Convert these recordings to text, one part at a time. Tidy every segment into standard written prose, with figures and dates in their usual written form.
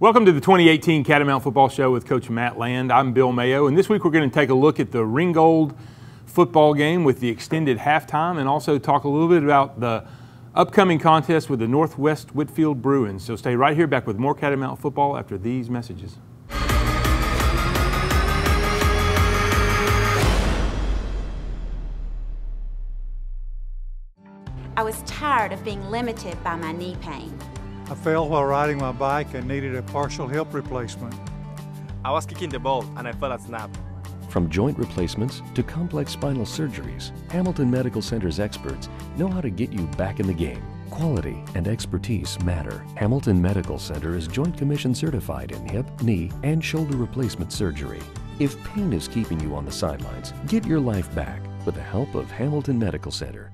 Welcome to the 2018 Catamount Football Show with Coach Matt Land. I'm Bill Mayo, and this week we're going to take a look at the Ringgold football game with the extended halftime and also talk a little bit about the upcoming contest with the Northwest Whitfield Bruins. So stay right here, back with more Catamount Football after these messages. I was tired of being limited by my knee pain. I fell while riding my bike and needed a partial hip replacement. I was kicking the ball and I felt a snap. From joint replacements to complex spinal surgeries, Hamilton Medical Center's experts know how to get you back in the game. Quality and expertise matter. Hamilton Medical Center is Joint Commission certified in hip, knee, and shoulder replacement surgery. If pain is keeping you on the sidelines, get your life back with the help of Hamilton Medical Center.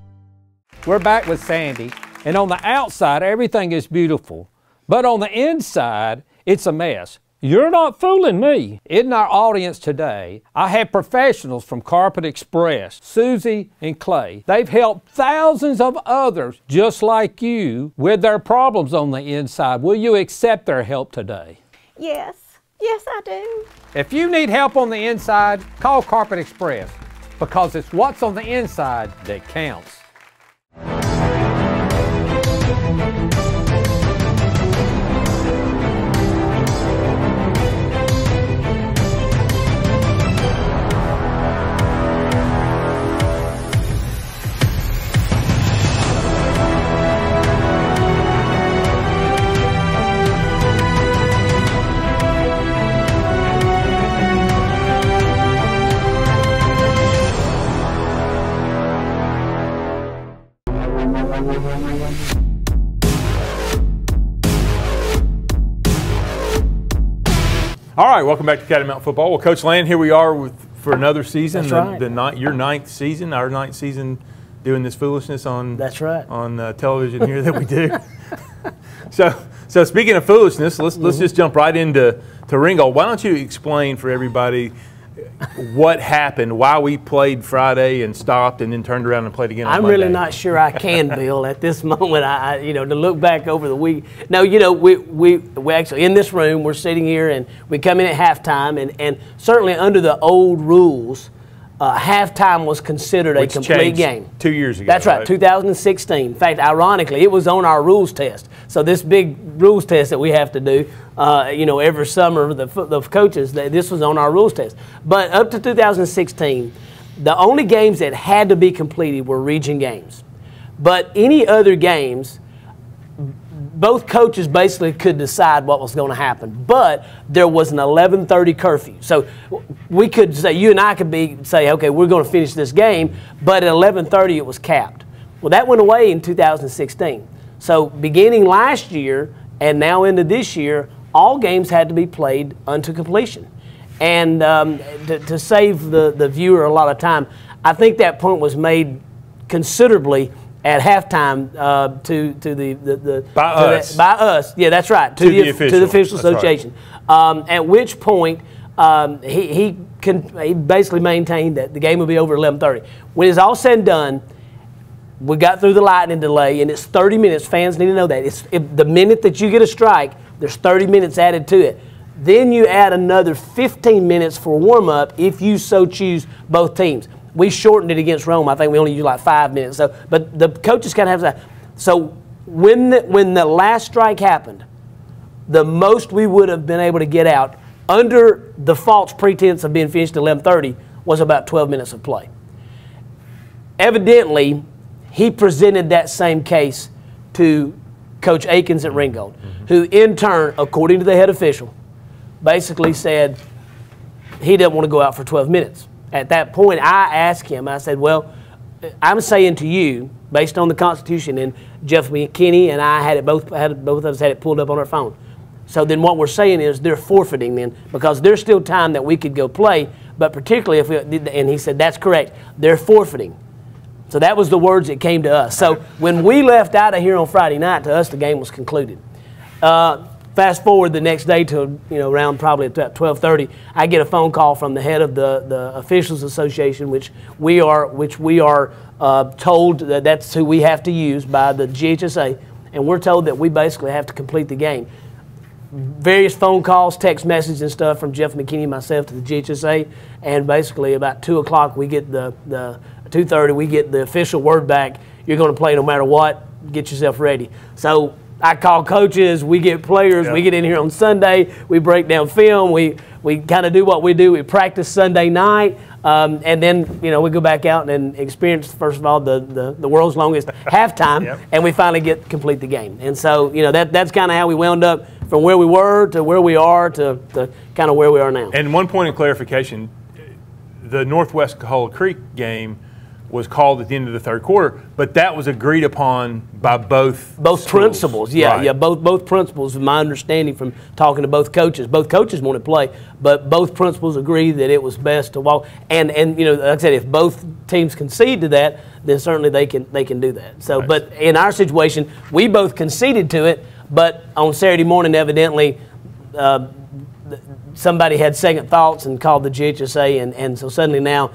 We're back with Sandy, and on the outside, everything is beautiful. But on the inside, it's a mess. You're not fooling me. In our audience today, I have professionals from Carpet Express, Susie and Clay. They've helped thousands of others just like you with their problems on the inside. Will you accept their help today? Yes. Yes, I do. If you need help on the inside, call Carpet Express, because it's what's on the inside that counts. All right, welcome back to Catamount Football. Well, Coach Land, here we are for another season. That's right. Your ninth season, our ninth season, doing this foolishness on television here that we do. So speaking of foolishness, let's just jump right into Ringgold. Why don't you explain for everybody what happened, why we played Friday and stopped and then turned around and played again on Monday? I'm really not sure I can, Bill, at this moment. To look back over the week. No, we actually, in this room, we're sitting here and we come in at halftime, and certainly under the old rules, halftime was considered a complete game. 2 years ago. That's right, 2016. In fact, ironically, it was on our rules test. So this big rules test that we have to do, every summer, the coaches, this was on our rules test. But up to 2016, the only games that had to be completed were region games. But any other games, both coaches basically could decide what was going to happen. But there was an 11:30 curfew. So we could say, you and I could say, okay, we're going to finish this game, but at 11:30 it was capped. Well, that went away in 2016. So beginning last year and now into this year, all games had to be played unto completion. And to save the viewer a lot of time, I think that point was made considerably at halftime by us. Yeah, that's right. To the official association. Right. At which point he basically maintained that the game would be over 11:30. When it's all said and done, we got through the lightning delay, and it's 30 minutes. Fans need to know that. The minute that you get a strike, there's 30 minutes added to it. Then you add another 15 minutes for warm-up if you so choose, both teams. We shortened it against Rome. I think we only used like 5 minutes. So, but the coaches kind of have that. So when the last strike happened, the most we would have been able to get out under the false pretense of being finished at 11:30 was about 12 minutes of play. Evidently, he presented that same case to Coach Akins at Ringgold, who in turn, according to the head official, basically said he didn't want to go out for 12 minutes. At that point, I asked him, I said, well, I'm saying to you, based on the Constitution, and Jeff McKinney and I had it, both of us had it pulled up on our phone. So then what we're saying is they're forfeiting then, because there's still time that we could go play, but particularly if and he said, that's correct, they're forfeiting. So that was the words that came to us. So when we left out of here on Friday night, to us the game was concluded. Fast forward the next day to around probably at 12:30, I get a phone call from the head of the Officials Association, which we are told that that's who we have to use by the GHSA, and we're told that we basically have to complete the game. various phone calls, text messages and stuff from Jeff McKinney and myself to the GHSA, and basically about 2 o'clock we get the 2:30 we get the official word back. You're going to play no matter what. Get yourself ready. So I call coaches, we get players, we get in here on Sunday, we break down film, we kind of do what we do. We practice Sunday night, and then we go back out and experience, first of all, the world's longest halftime, and we finally complete the game. And so that's kind of how we wound up from where we were to where we are to kind of where we are now. And one point of clarification, the Northwest Cohola Creek game was called at the end of the third quarter, but that was agreed upon by both principals. Both principals, from my understanding from talking to both coaches. Both coaches wanted to play, but both principals agreed that it was best to walk. And like I said, if both teams concede to that, then certainly they can do that. So, nice. But in our situation, we both conceded to it, but on Saturday morning, evidently, somebody had second thoughts and called the GHSA, and so suddenly now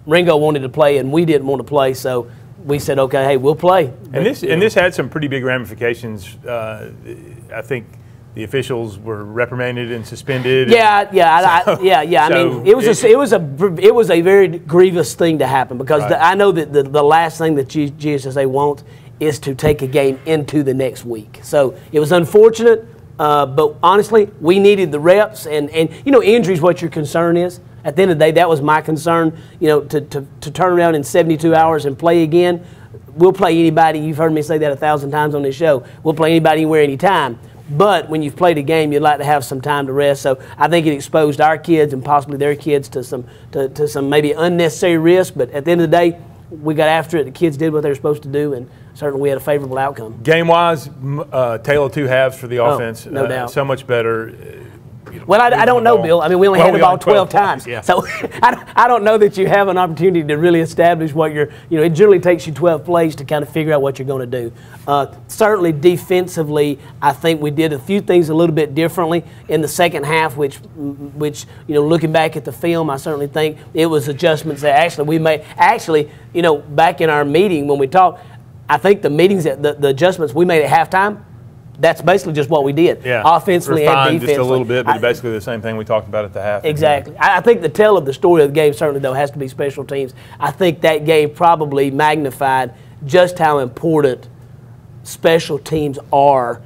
Ringgold wanted to play and we didn't want to play, so we said, okay, hey, we'll play. And this had some pretty big ramifications. I think the officials were reprimanded and suspended. I mean, it was a very grievous thing to happen because I know that the last thing that GSSA wants is to take a game into the next week. So it was unfortunate, but honestly, we needed the reps, and injuries what your concern is. At the end of the day, that was my concern, to turn around in 72 hours and play again. We'll play anybody. You've heard me say that 1,000 times on this show. We'll play anybody, anywhere, anytime. But when you've played a game, you'd like to have some time to rest. So I think it exposed our kids and possibly their kids to some maybe unnecessary risk. But at the end of the day, we got after it. The kids did what they were supposed to do, and certainly we had a favorable outcome. Game-wise, tale of two halves for the offense. No doubt. So much better. Well, I don't know, Bill. I mean, we only had the ball 12 times. Yeah. So I don't know that you have an opportunity to really establish what it generally takes you 12 plays to kind of figure out what you're going to do. Certainly defensively, I think we did a few things a little bit differently in the second half, which looking back at the film, I certainly think it was adjustments that actually we made. Actually, back in our meeting when we talked, I think the adjustments we made at halftime, that's basically just what we did, offensively and defensively. Just a little bit, but basically the same thing we talked about at the half. Exactly. I think the tell of the story of the game certainly, though, has to be special teams. I think that game probably magnified just how important special teams are,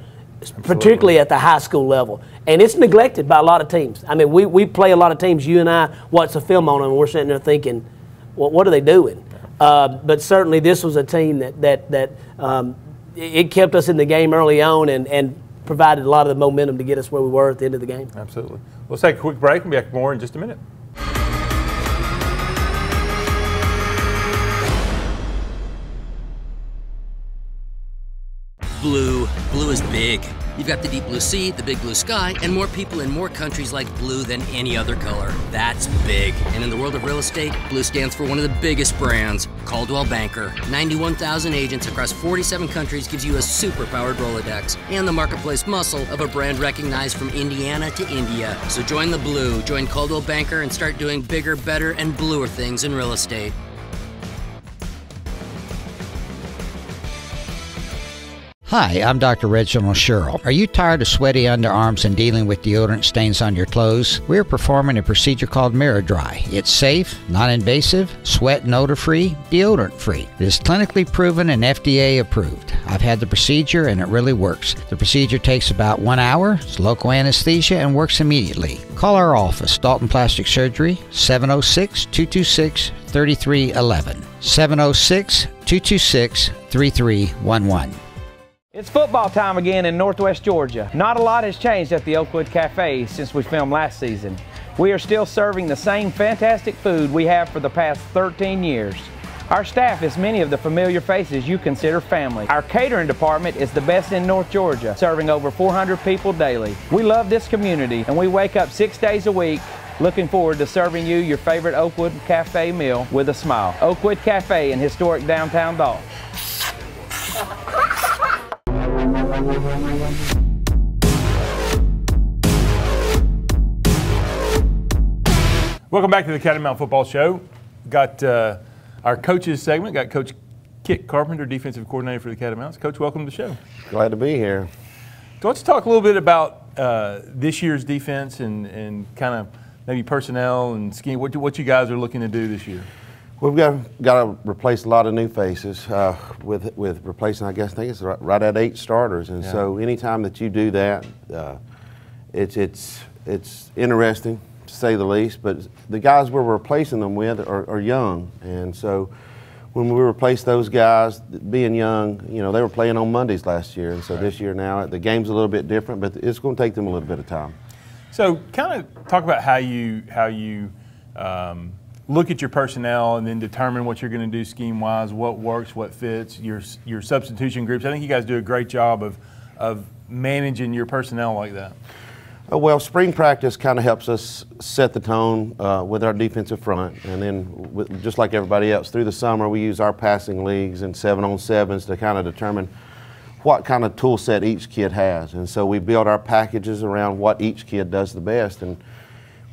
particularly at the high school level. And it's neglected by a lot of teams. I mean, we play a lot of teams. You and I watch the film on them, and we're sitting there thinking, well, what are they doing? But certainly this was a team that it kept us in the game early on and provided a lot of the momentum to get us where we were at the end of the game. Absolutely. Let's take a quick break and be back with more in just a minute. Blue. Blue is big. You've got the deep blue sea, the big blue sky, and more people in more countries like blue than any other color. That's big. And in the world of real estate, blue stands for one of the biggest brands, Coldwell Banker. 91,000 agents across 47 countries gives you a super-powered Rolodex and the marketplace muscle of a brand recognized from Indiana to India. So join the blue, join Coldwell Banker, and start doing bigger, better, and bluer things in real estate. Hi, I'm Dr. Reginald Sherrill. Are you tired of sweaty underarms and dealing with deodorant stains on your clothes? We're performing a procedure called Mora Dry. It's safe, non-invasive, sweat and odor-free, deodorant-free. It is clinically proven and FDA approved. I've had the procedure and it really works. The procedure takes about 1 hour, it's local anesthesia, and works immediately. Call our office, Dalton Plastic Surgery, 706-226-3311. 706-226-3311. It's football time again in Northwest Georgia. Not a lot has changed at the Oakwood Cafe since we filmed last season. We are still serving the same fantastic food we have for the past 13 years. Our staff is many of the familiar faces you consider family. Our catering department is the best in North Georgia, serving over 400 people daily. We love this community and we wake up 6 days a week looking forward to serving you your favorite Oakwood Cafe meal with a smile. Oakwood Cafe in historic downtown Dalton. Welcome back to the Catamount Football Show. Got our coaches segment. Got Coach Kit Carpenter, defensive coordinator for the Catamounts. Coach, welcome to the show. Glad to be here. So let's talk a little bit about this year's defense and kind of maybe personnel and scheme? What you guys are looking to do this year? We've got to replace a lot of new faces with replacing, I think it's right at 8 starters. And so anytime that you do that, it's interesting to say the least. But the guys we're replacing them with are young, and so when we replace those guys, being young, you know, they were playing on Mondays last year, and so this year now the game's a little bit different, but it's going to take them a little bit of time. So kind of talk about how you look at your personnel and then determine what you're going to do scheme-wise, what works, what fits, your substitution groups. I think you guys do a great job of managing your personnel like that. Well, spring practice kind of helps us set the tone with our defensive front, and then just like everybody else, through the summer we use our passing leagues and 7-on-7s to kind of determine what kind of tool set each kid has. And so we build our packages around what each kid does the best. And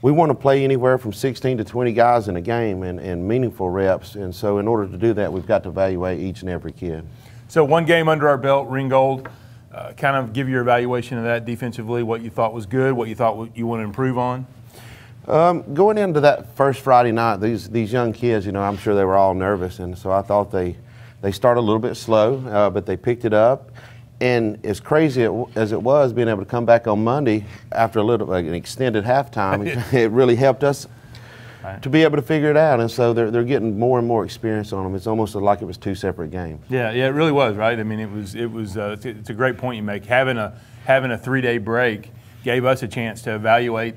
we want to play anywhere from 16 to 20 guys in a game and meaningful reps. And so in order to do that, we've got to evaluate each and every kid. So one game under our belt, Ringgold. Kind of give your evaluation of that defensively, what you thought was good, what you thought you want to improve on. Going into that first Friday night, these young kids, you know, I'm sure they were all nervous, and so I thought they started a little bit slow, but they picked it up. And as crazy as it was, being able to come back on Monday after an extended halftime, it really helped us to be able to figure it out. And so they're getting more and more experience on them. It's almost like it was 2 separate games. Yeah, it really was, right? I mean, it's a great point you make. Having a 3-day break gave us a chance to evaluate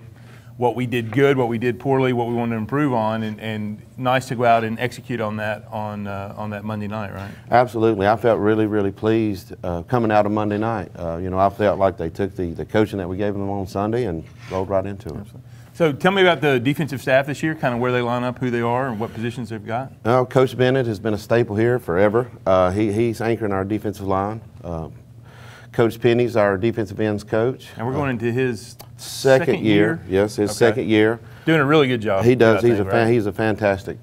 what we did good, what we did poorly, what we wanted to improve on, and nice to go out and execute on that on that Monday night, right? Absolutely. I felt really, really pleased coming out of Monday night. You know, I felt like they took the coaching that we gave them on Sunday and rolled right into it. Absolutely. So tell me about the defensive staff this year, kind of where they line up, who they are, and what positions they've got. Coach Bennett has been a staple here forever. He's anchoring our defensive line. Coach Penny's our defensive ends coach. And we're going into his second year. Yes, his second year. Doing a really good job. He does. He's a fantastic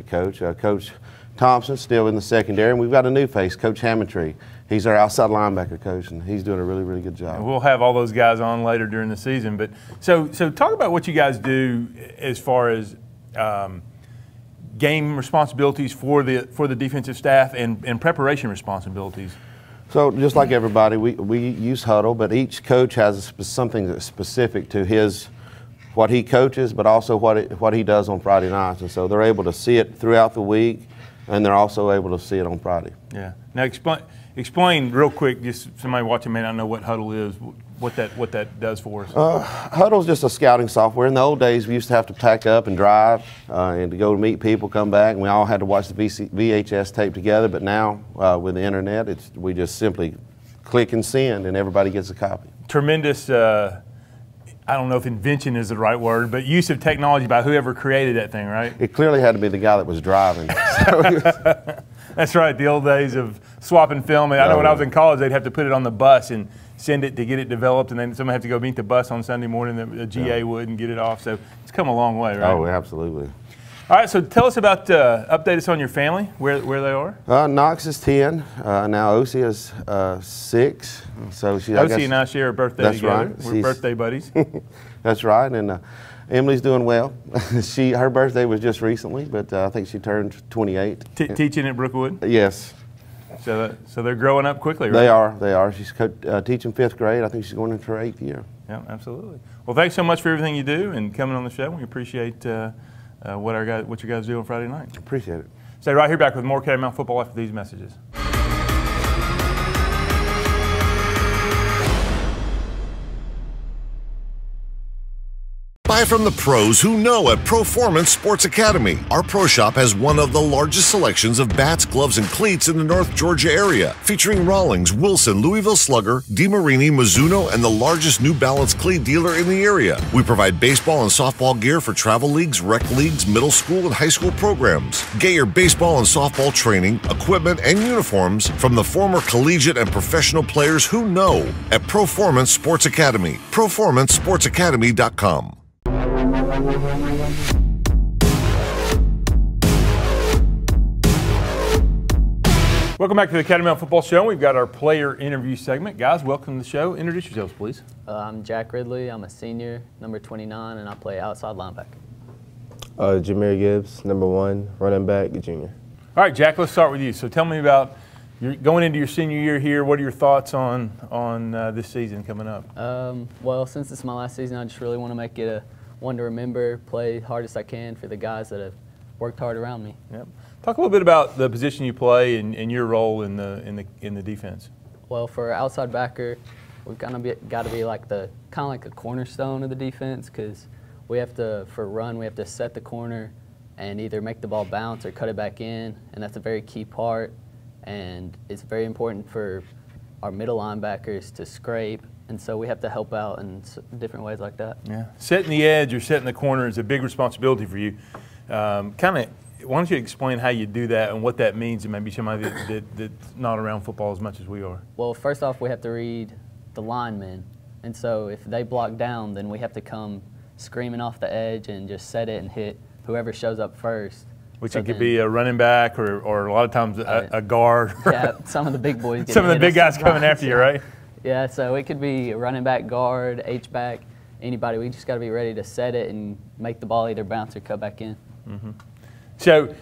coach. Coach Thompson still in the secondary, and we've got a new face, Coach Hammondtree. He's our outside linebacker coach, and he's doing a really, really good job. And we'll have all those guys on later during the season. But so talk about what you guys do as far as game responsibilities for the defensive staff and preparation responsibilities. So just like everybody, we use huddle, but each coach has something that's specific to what he coaches, but also what he does on Friday nights. And so they're able to see it throughout the week, and they're also able to see it on Friday. Yeah. Now explain real quick, just somebody watching may not know what huddle is, what that does for us. Huddle's just a scouting software. In the old days, we used to have to pack up and drive and to go to meet people, come back, and we all had to watch the VHS tape together. But now, with the internet, we just simply click and send, and everybody gets a copy. Tremendous, I don't know if invention is the right word, but use of technology by whoever created that thing, right? It clearly had to be the guy that was driving. That's right, the old days of swapping film. I know when I was in college, they'd have to put it on the bus and send it to get it developed, and then somebody have to go meet the bus on Sunday morning, the GA would, and get it off. So it's come a long way, right? Oh, absolutely. All right, so tell us about, update us on your family, where they are. Knox is 10, now Osie is 6. So Osie and I share a birthday together. Right. We're birthday buddies. That's right, and Emily's doing well. Her birthday was just recently, but I think she turned 28. Teaching at Brookwood? Yes. So they're growing up quickly, right? They are. She's teaching 5th grade. I think she's going into her 8th year. Yeah, absolutely. Well, thanks so much for everything you do and coming on the show. We appreciate what you guys do on Friday night. Appreciate it. Stay right here, back with more Catamount Football after these messages. Buy from the pros who know at Proformance Sports Academy. Our pro shop has one of the largest selections of bats, gloves, and cleats in the North Georgia area, featuring Rawlings, Wilson, Louisville Slugger, DeMarini, Mizuno, and the largest New Balance cleat dealer in the area. We provide baseball and softball gear for travel leagues, rec leagues, middle school, and high school programs. Get your baseball and softball training, equipment, and uniforms from the former collegiate and professional players who know at Proformance Sports Academy. ProformanceSportsAcademy.com. Welcome back to the Catamount Football Show. We've got our player interview segment. Guys, welcome to the show. Introduce yourselves, please. I'm Jack Ridley. I'm a senior, number 29, and I play outside linebacker. Jahmyr Gibbs, number 1, running back, junior. All right, Jack, let's start with you. So tell me about going into your senior year here. What are your thoughts on this season coming up? Well, since it's my last season, I just really want to make it one to remember, play hardest I can for the guys that have worked hard around me. Yep. Talk a little bit about the position you play and your role in the defense. Well, for outside backer, we've got to be like a cornerstone of the defense, because we have to, for a run, we have to set the corner and either make the ball bounce or cut it back in, and that's a very key part. And it's very important for our middle linebackers to scrape, and so we have to help out in different ways like that. Yeah, setting the edge or setting the corner is a big responsibility for you. Why don't you explain how you do that and what that means to maybe somebody that's not around football as much as we are? Well, first off, we have to read the linemen, and so if they block down, then we have to come screaming off the edge and just set it and hit whoever shows up first. Which it could be a running back or a lot of times a guard. Yeah, some of the big boys. Some of the big guys coming after you, right? Yeah, so it could be a running back, guard, H-back, anybody. We just got to be ready to set it and make the ball either bounce or cut back in. Mm-hmm. So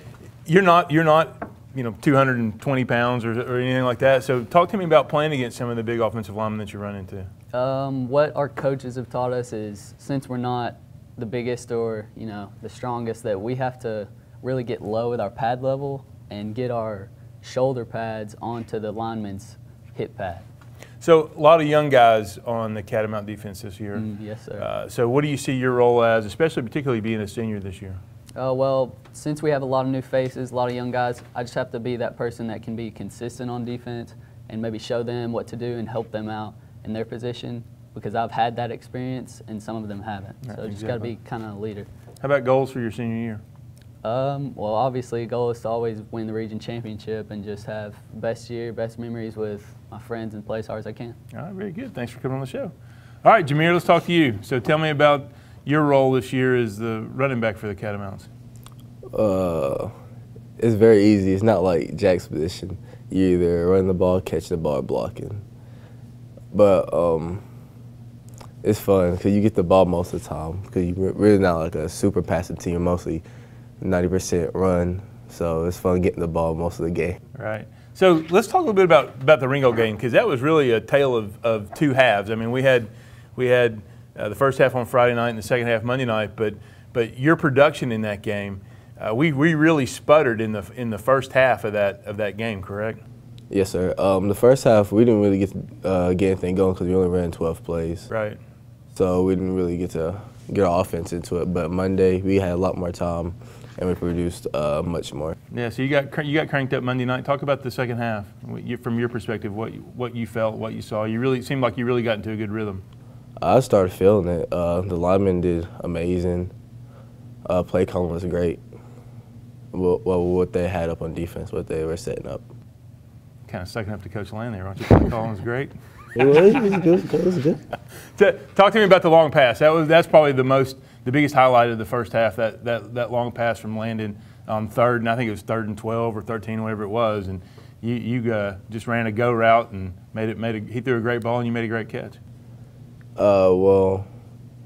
you're not 220 pounds or anything like that. So talk to me about playing against some of the big offensive linemen that you run into. What our coaches have taught us is, since we're not the biggest or the strongest, that we have to really get low with our pad level and get our shoulder pads onto the lineman's hip pad. So a lot of young guys on the Catamount defense this year. Yes, sir. So what do you see your role as, especially particularly being a senior this year? Well, since we have a lot of new faces, a lot of young guys, I just have to be that person that can be consistent on defense and maybe show them what to do and help them out in their position, because I've had that experience and some of them haven't. Right, so just got to be kind of a leader. How about goals for your senior year? Well, obviously, the goal is to always win the region championship and just have best year, best memories with my friends and play as hard as I can. All right, very good. Thanks for coming on the show. All right, Jahmyr, let's talk to you. So tell me about your role this year as the running back for the Catamounts. It's very easy. It's not like Jack's position. You either running the ball, catching the ball, or blocking. But it's fun because you get the ball most of the time, because you're really not like a super passive team. You're mostly 90% run, so it's fun getting the ball most of the game. Right. So let's talk a little bit about the Ringgold game, because that was really a tale of two halves. I mean, we had the first half on Friday night and the second half Monday night, but your production in that game, we really sputtered in the first half of that game, correct? Yes, sir. The first half we didn't really get anything going because we only ran 12 plays. Right. So we didn't really get our offense into it. But Monday we had a lot more time and we produced much more. Yeah. So you got cranked up Monday night. Talk about the second half from your perspective. What you felt, what you saw. It seemed like you really got into a good rhythm. I started feeling it. The linemen did amazing. Play calling was great. What they had up on defense, what they were setting up. Kind of sucking up to Coach Land there, aren't you? Play calling was great. It was good. Talk to me about the long pass. That's probably the biggest highlight of the first half. That long pass from Landon on third, and I think it was 3rd and 12 or 13, whatever it was, and you just ran a go route and he threw a great ball and you made a great catch. Well,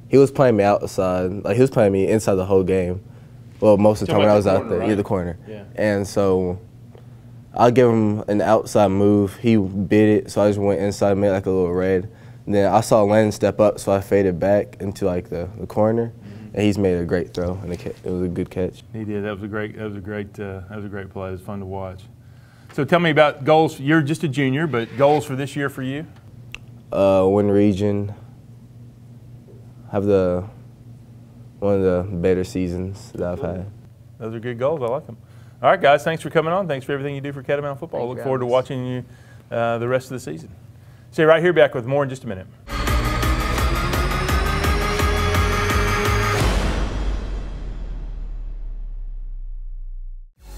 he was playing me outside. Like, he was playing me inside the whole game. Well, most of the time when I was out there, right? Yeah, the corner. Yeah. And so I'll give him an outside move. He bit it, so I just went inside, made like a little red. And then I saw Landon step up, so I faded back into like the corner, and he's made a great throw, and it was a good catch. He did. That was a great play. It was fun to watch. So tell me about goals. You're just a junior, but goals for this year for you? Win region. Have one of the better seasons that I've had. Those are good goals. I like them. All right, guys, thanks for coming on. Thanks for everything you do for Catamount Football. I look forward to watching you the rest of the season. See you right here, back with more in just a minute.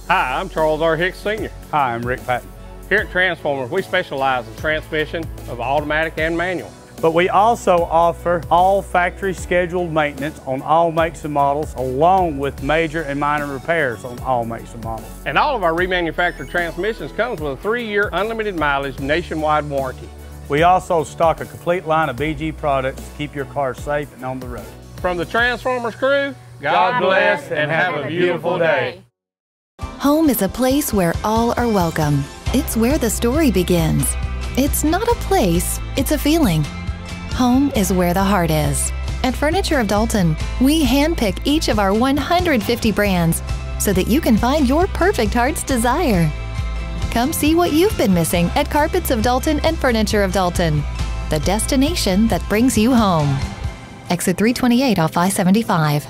Hi, I'm Charles R. Hicks Sr. Hi, I'm Rick Patton. Here at Transformers, we specialize in transmission of automatic and manual. But we also offer all factory scheduled maintenance on all makes and models, along with major and minor repairs on all makes and models. And all of our remanufactured transmissions comes with a 3-year unlimited mileage nationwide warranty. We also stock a complete line of BG products to keep your car safe and on the road. From the Transformers crew, God bless and have a beautiful day. Home is a place where all are welcome. It's where the story begins. It's not a place, it's a feeling. Home is where the heart is. At Furniture of Dalton, we handpick each of our 150 brands so that you can find your perfect heart's desire. Come see what you've been missing at Carpets of Dalton and Furniture of Dalton, the destination that brings you home. Exit 328 off I-75.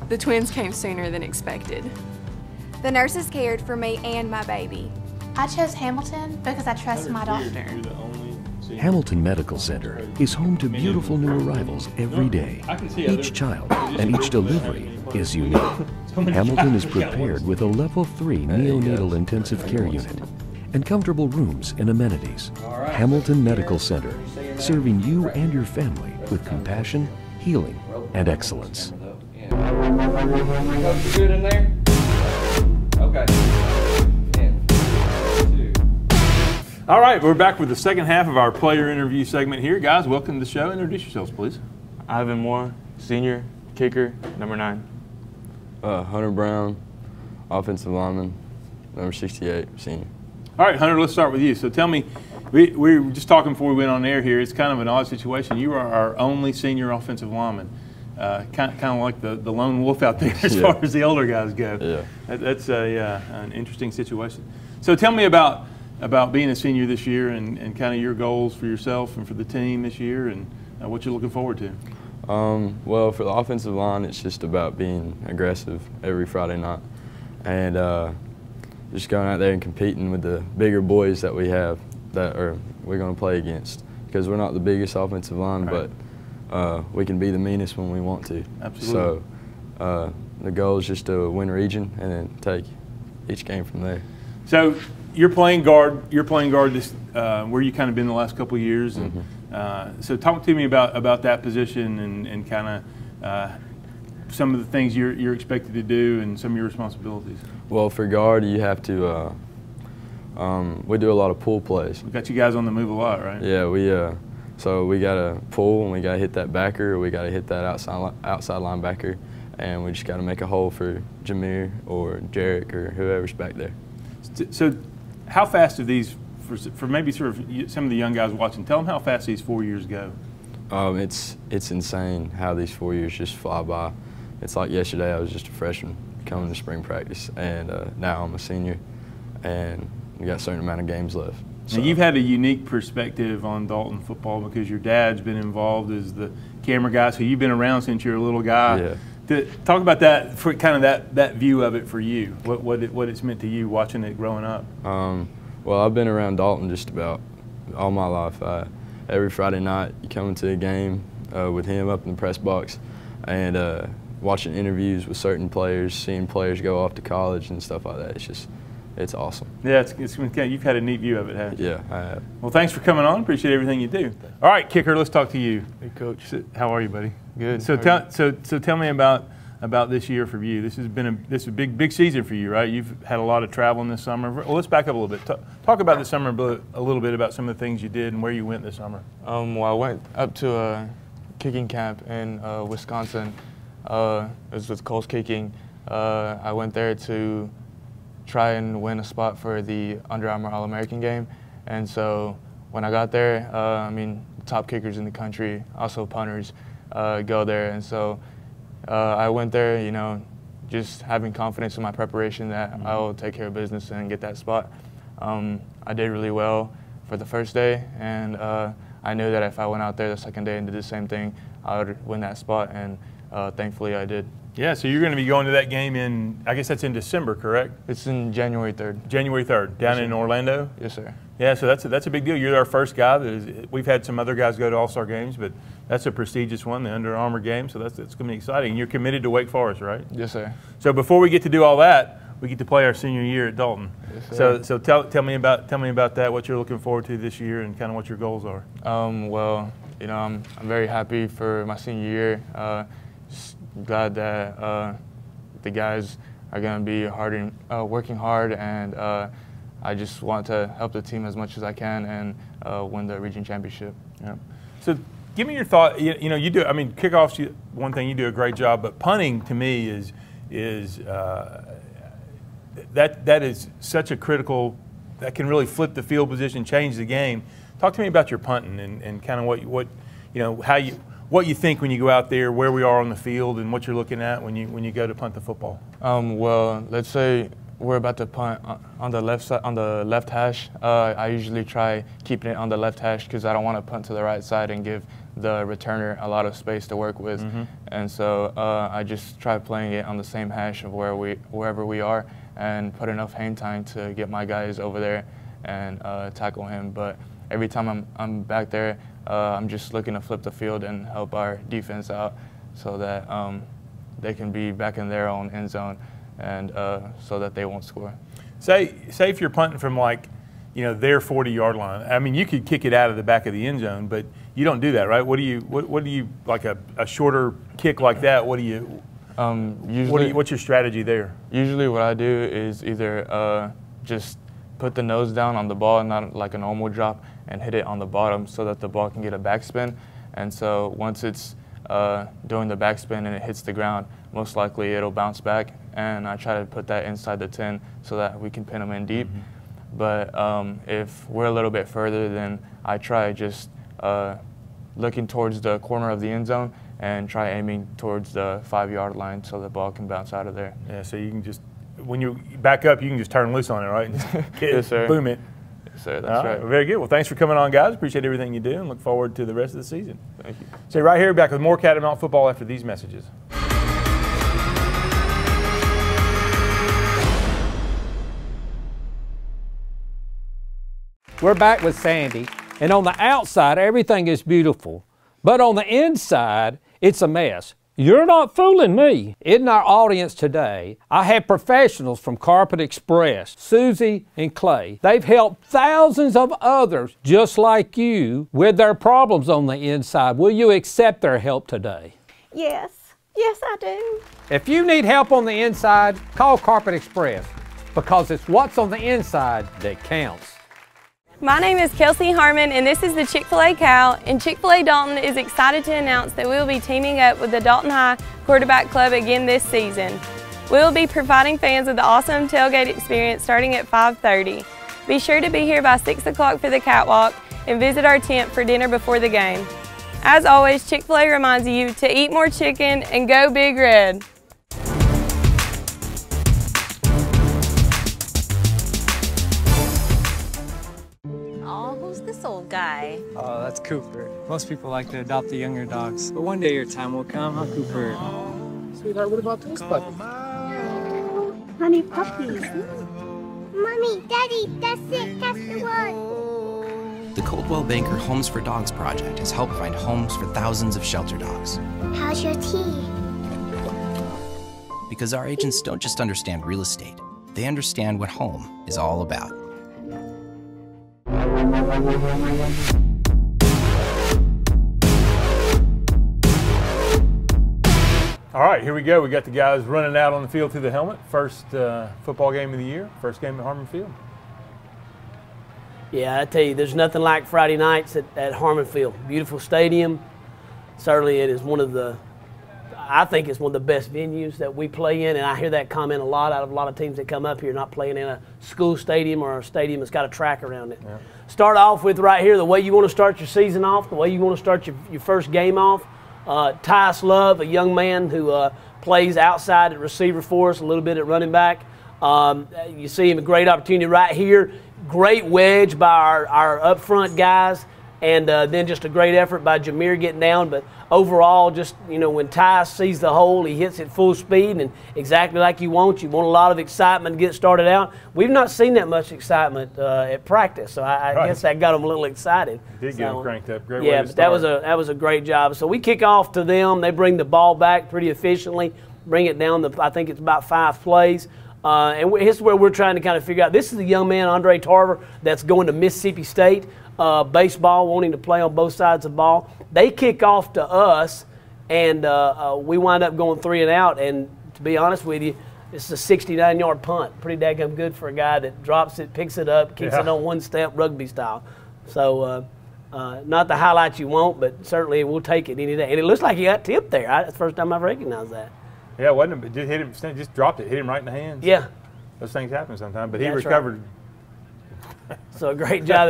The twins came sooner than expected. The nurses cared for me and my baby. I chose Hamilton because I trust my doctor. Hamilton Medical Center is home to beautiful new arrivals every day. Each child and each delivery is unique. Hamilton is prepared with a level 3 neonatal intensive care unit and comfortable rooms and amenities. Hamilton Medical Center, serving you and your family with compassion, healing, and excellence. Good in there? Okay. All right, we're back with the second half of our player interview segment here. Guys, welcome to the show. Introduce yourselves, please. Ivan Mora, senior, kicker, number 9. Hunter Brown, offensive lineman, number 68, senior. All right, Hunter, let's start with you. So tell me, we were just talking before we went on air here. It's kind of an odd situation. You are our only senior offensive lineman. Kind of like the lone wolf out there as far as the older guys go. Yeah. That's an interesting situation. So tell me about being a senior this year and kind of your goals for yourself and for the team this year and what you're looking forward to. Well, for the offensive line, it's just about being aggressive every Friday night and just going out there and competing with the bigger boys that we have that we're going to play against, because we're not the biggest offensive line, right, but we can be the meanest when we want to. Absolutely. So the goal is just to win a region and then take each game from there. So you're playing guard. This where you kind of been the last couple of years, and so talk to me about that position and kind of some of the things you're expected to do and some of your responsibilities. Well, for guard, you have to. We do a lot of pull plays. We got you guys on the move a lot, right? Yeah, so we got to pull and we got to hit that backer, or we got to hit that outside linebacker, and we just got to make a hole for Jahmyr or Jarek or whoever's back there. So, how fast do these, for maybe sort of some of the young guys watching, tell them how fast these 4 years go? It's insane how these 4 years just fly by. It's like yesterday I was just a freshman coming to spring practice, and now I'm a senior, and we got a certain amount of games left. So. Now, you've had a unique perspective on Dalton football because your dad's been involved as the camera guy, so you've been around since you're a little guy. Yeah. Talk about that, for kind of that view of it for you, what it's meant to you watching it growing up. Well, I've been around Dalton just about all my life. Every Friday night, you come into a game with him up in the press box, and watching interviews with certain players, seeing players go off to college and stuff like that. It's awesome. Yeah, you've had a neat view of it, haven't you? Yeah, I have. Well, thanks for coming on. Appreciate everything you do. All right, Kicker, let's talk to you. Hey, Coach. How are you, buddy? Good. So tell me about this year for you. This is a big season for you, right? You've had a lot of traveling this summer. Well, let's back up a little bit. Talk about the summer a little bit about some of the things you did and where you went this summer. Well, I went up to a kicking camp in Wisconsin. It was with Cole's Kicking. I went there to try and win a spot for the Under Armour All-American game. And so when I got there, top kickers in the country, also punters, go there. And so I went there, just having confidence in my preparation that I will take care of business and get that spot. I did really well for the first day, and I knew that if I went out there the second day and did the same thing, I would win that spot, and thankfully I did. Yeah, so you're going to be going to that game in, I guess that's in December, correct? It's in January 3rd. January 3rd, down in Orlando? Yes, sir. Yeah, so that's a big deal. You're our first guy. We've had some other guys go to All-Star games, but that's a prestigious one, the Under Armour game, so that's going to be exciting. You're committed to Wake Forest, right? Yes, sir. So before we get to do all that, we get to play our senior year at Dalton. Yes, so tell me about that. What you're looking forward to this year, and kind of what your goals are. Well, you know, I'm very happy for my senior year. Just glad that the guys are going to be working hard, and I just want to help the team as much as I can and win the region championship. Yeah. So give me your thought. You know, you do. I mean, kickoffs, one thing you do a great job, but punting to me is that is such a critical. That can really flip the field position, change the game. Talk to me about your punting and kind of what you know, what you think when you go out there, where we are on the field, and what you're looking at when you go to punt the football. Well, let's say we're about to punt on the left side, on the left hash. I usually try keeping it on the left hash because I don't want to punt to the right side and give the returner a lot of space to work with. And so I just try playing it on the same hash of wherever we are, and put enough hang time to get my guys over there and tackle him. But every time I'm back there, I'm just looking to flip the field and help our defense out so that they can be back in their own end zone, and so that they won't score. Say if you're punting from, like, you know, their 40-yard line. I mean, you could kick it out of the back of the end zone, but you don't do that, right? What do you like a shorter kick like that? What do you what's your strategy there? Usually what I do is either just put the nose down on the ball, not like a normal drop, and hit it on the bottom so that the ball can get a backspin. And so once it's doing the backspin and it hits the ground, most likely it'll bounce back, and I try to put that inside the 10 so that we can pin them in deep. But if we're a little bit further, then I try just looking towards the corner of the end zone and try aiming towards the 5-yard line so the ball can bounce out of there. Yeah, so you can just, when you back up, you can just turn loose on it, right? And just yes, sir. Boom it. Yes, sir, that's right. Well, very good. Well, thanks for coming on, guys. Appreciate everything you do, and look forward to the rest of the season. Thank you. So right here, back with more Catamount Football after these messages. We're back with Sandy, and on the outside, everything is beautiful. But on the inside, it's a mess. You're not fooling me. In our audience today, I have professionals from Carpet Express, Susie and Clay. They've helped thousands of others just like you with their problems on the inside. Will you accept their help today? Yes. Yes, I do. If you need help on the inside, call Carpet Express, because it's what's on the inside that counts. My name is Kelsey Harmon, and this is the Chick-fil-A Cow, and Chick-fil-A Dalton is excited to announce that we will be teaming up with the Dalton High Quarterback Club again this season. We will be providing fans with the awesome tailgate experience starting at 5:30. Be sure to be here by 6 o'clock for the catwalk and visit our tent for dinner before the game. As always, Chick-fil-A reminds you to eat more chicken and go Big Red. Old guy. Oh, that's Cooper. Most people like to adopt the younger dogs, but one day your time will come, huh, Cooper? Sweetheart, what about this puppy? Honey puppies. Mommy, Daddy, that's it. That's the one. The Coldwell Banker Homes for Dogs project has helped find homes for thousands of shelter dogs. How's your tea? Because our agents don't just understand real estate, they understand what home is all about. All right, here we go. We got the guys running out on the field through the helmet. First football game of the year, first game at Harmon Field. Yeah, I tell you, there's nothing like Friday nights at Harmon Field. Beautiful stadium. Certainly it is one of the, I think it's one of the best venues that we play in, and I hear that comment a lot out of a lot of teams that come up here not playing in a school stadium or a stadium that's got a track around it. Yeah. Start off with right here, the way you want to start your season off, the way you want to start your first game off. Tyus Love, a young man who plays outside at receiver for us, a little bit at running back. You see him, a great opportunity right here. Great wedge by our up front guys. And then just a great effort by Jahmyr getting down. But overall, just, you know, when Ty sees the hole, he hits it full speed and exactly like you want. You want a lot of excitement to get started out. We've not seen that much excitement at practice, so I guess that got him a little excited. Did get him cranked up. Great way to start. that was a great job. So we kick off to them. They bring the ball back pretty efficiently, bring it down. I think it's about 5 plays. And here's where we're trying to kind of figure out. This is a young man, Andre Tarver, that's going to Mississippi State, baseball, wanting to play on both sides of the ball. They kick off to us, and we wind up going 3 and out. And to be honest with you, it's a 69-yard punt. Pretty daggum good for a guy that drops it, picks it up, kicks it on one step, rugby style. So not the highlight you want, but certainly we'll take it any day. And it looks like he got tipped there. That's the first time I've recognized that. Yeah, it wasn't. Just hit him. Just dropped it. Hit him right in the hands. Yeah. Those things happen sometimes, but he That's recovered. Right. So a great job.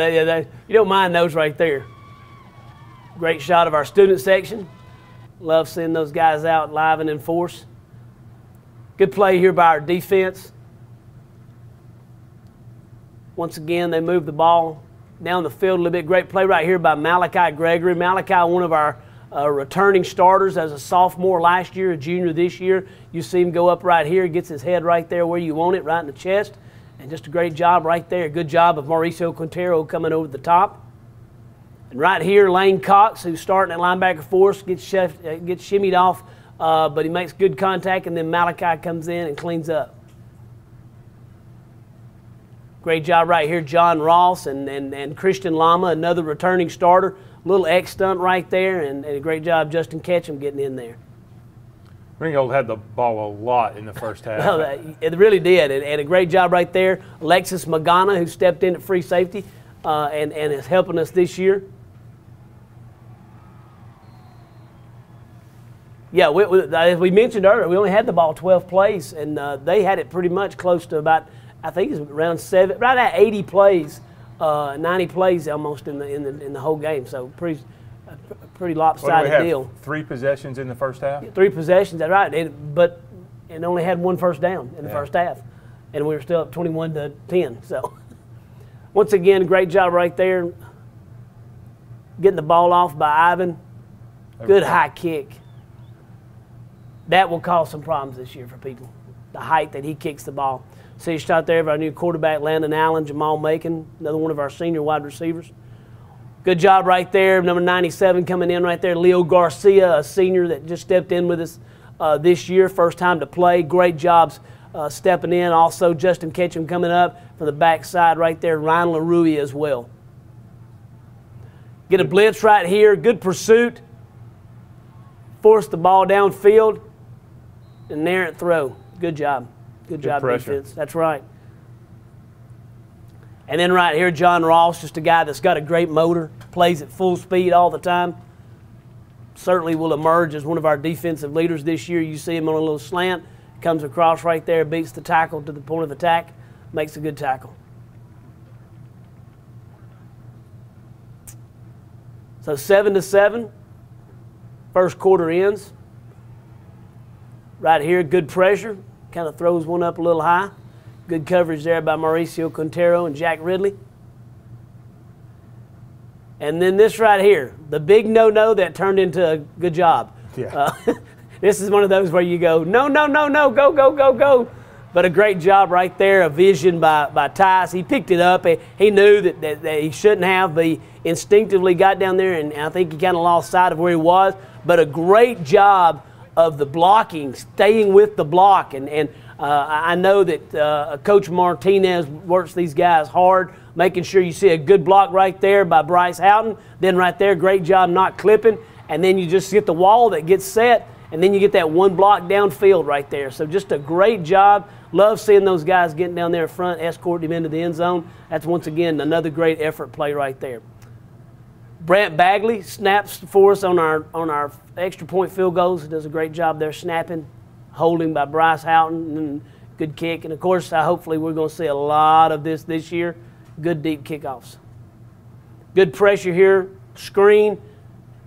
You don't mind those right there. Great shot of our student section. Love seeing those guys out live and in force. Good play here by our defense. Once again, they move the ball down the field a little bit. Great play right here by Malachi Gregory. Malachi, one of our returning starters as a sophomore last year, a junior this year. You see him go up right here, gets his head right there where you want it, right in the chest. And just a great job right there. Good job of Mauricio Quintero coming over the top. And right here, Lane Cox, who's starting at linebacker for us, gets shimmied off, but he makes good contact, and then Malachi comes in and cleans up. Great job right here, John Ross and Christian Lama, another returning starter. Little X stunt right there, and a great job Justin Ketchum getting in there. Ringgold had the ball a lot in the first half. Well, it really did, and a great job right there. Alexis Magana, who stepped in at free safety and is helping us this year. Yeah, as we mentioned earlier, we only had the ball 12 plays, and they had it pretty much close to about, I think it's around right at 80 plays. 90 plays almost in the whole game, so pretty lopsided deal. 3 possessions in the first half. 3 possessions, that's right. But only had 1 first down in the first half, and we were still up 21-10. So once again, great job right there, getting the ball off by Ivan. Good high kick. That will cause some problems this year for people. The height that he kicks the ball. See a shot there of our new quarterback, Landon Allen, Jamal Macon, another one of our senior wide receivers. Good job right there. Number 97 coming in right there, Leo Garcia, a senior that just stepped in with us this year, first time to play. Great jobs stepping in. Also, Justin Ketchum coming up from the backside right there, Ryan LaRue as well. Get a blitz right here. Good pursuit. Force the ball downfield. An errant throw. Good job. Good job, defense. That's right. And then right here, John Ross, just a guy that's got a great motor, plays at full speed all the time. Certainly will emerge as one of our defensive leaders this year. You see him on a little slant, comes across right there, beats the tackle to the point of attack, makes a good tackle. So 7-7, first quarter ends. Right here, good pressure. Kind of throws one up a little high. Good coverage there by Mauricio Quintero and Jack Ridley. And then this right here, the big no-no that turned into a good job. Yeah. This is one of those where you go, no, no, no, no, go, go, go, go. But a great job right there, a vision by Tyus. He picked it up. He knew that he shouldn't have, but he instinctively got down there, and I think he kind of lost sight of where he was. But a great job of the blocking, staying with the block. And I know that Coach Martinez works these guys hard, making sure you see a good block right there by Bryce Houghton. Then right there, great job not clipping. And then you just get the wall that gets set, and then you get that one block downfield right there. So just a great job. Love seeing those guys getting down there front, escorting him into the end zone. That's, once again, another great effort play right there. Brant Bagley snaps for us on our extra point field goals. He does a great job there snapping, holding by Bryce Houghton, and good kick. And, of course, hopefully we're going to see a lot of this year. Good deep kickoffs. Good pressure here, screen.